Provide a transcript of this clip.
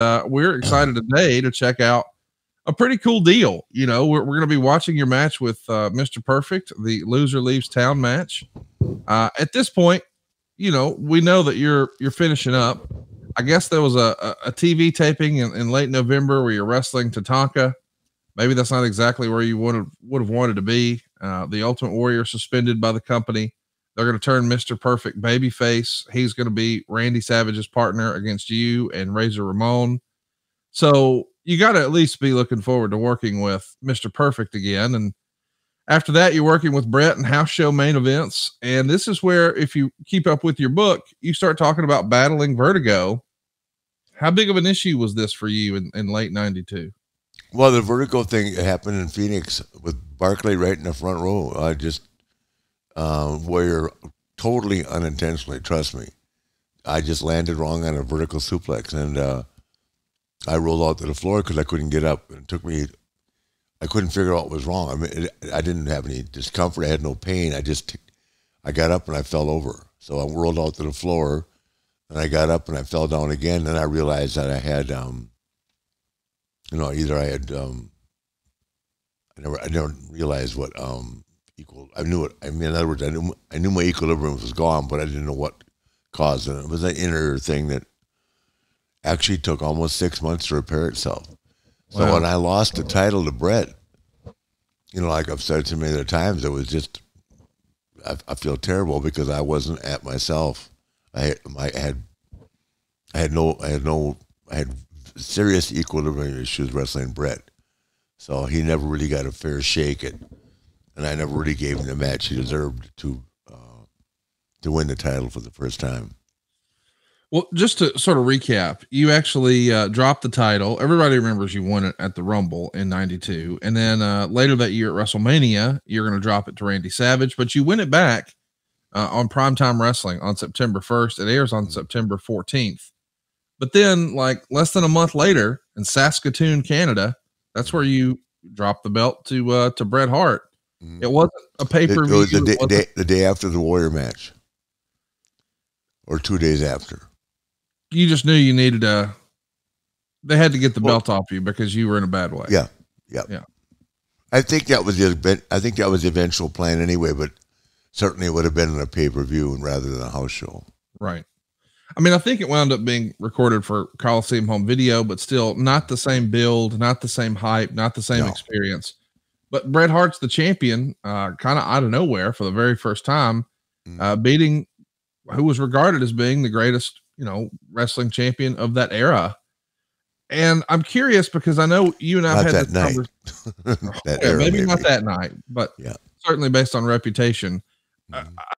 we're excited today to check out a pretty cool deal. You know, we're going to be watching your match with Mr. Perfect, the loser leaves town match. At this point, you know, we know that you're finishing up. I guess there was a TV taping in late November where you're wrestling Tatanka. Maybe that's not exactly where you would have wanted to be. The Ultimate Warrior suspended by the company. They're going to turn Mr. Perfect babyface. He's going to be Randy Savage's partner against you and Razor Ramon. So you got to at least be looking forward to working with Mr. Perfect again. And after that, you're working with Brett and house show main events. And this is where, if you keep up with your book, you start talking about battling Vertigo. How big of an issue was this for you in late 92? Well, the Vertigo thing happened in Phoenix with Barclay right in the front row. I just, where totally unintentionally, trust me, I just landed wrong on a vertical suplex, and I rolled out to the floor because I couldn't get up. It took me, I couldn't figure out what was wrong. I mean, I didn't have any discomfort. I had no pain. I got up and I fell over. So I rolled out to the floor, and I got up and I fell down again. Then I realized that I had, either I had, I never realized what equal. I knew it. I mean, in other words, I knew my equilibrium was gone, but I didn't know what caused it. It was an inner thing that actually took almost 6 months to repair itself. So when I lost the title to Brett, you know, like I've said to many other times, it was just, I feel terrible because I wasn't at myself. I had serious equilibrium issues wrestling Brett. So he never really got a fair shake at, and I never really gave him the match he deserved to win the title for the first time. Well, just to sort of recap, you actually dropped the title. Everybody remembers you won it at the Rumble in 92. And then later that year at WrestleMania, you're going to drop it to Randy Savage, but you win it back on Primetime Wrestling on September 1st. It airs on September 14th. But then, like less than a month later in Saskatoon, Canada, that's where you dropped the belt to Bret Hart. It wasn't a pay-per-view. It was the day after the Warrior match, or 2 days after. You just knew you needed they had to get the belt off you because you were in a bad way. Yeah. I think that was the eventual plan anyway, but certainly it would have been in a pay-per-view rather than a house show. Right. I mean, I think it wound up being recorded for Coliseum Home Video, but still not the same build, not the same hype, not the same experience. But Bret Hart's the champion, kind of out of nowhere for the very first time, beating who was regarded as being the greatest, you know, wrestling champion of that era. And I'm curious because I know you and I've had this conversation. Maybe not that night, but certainly based on reputation.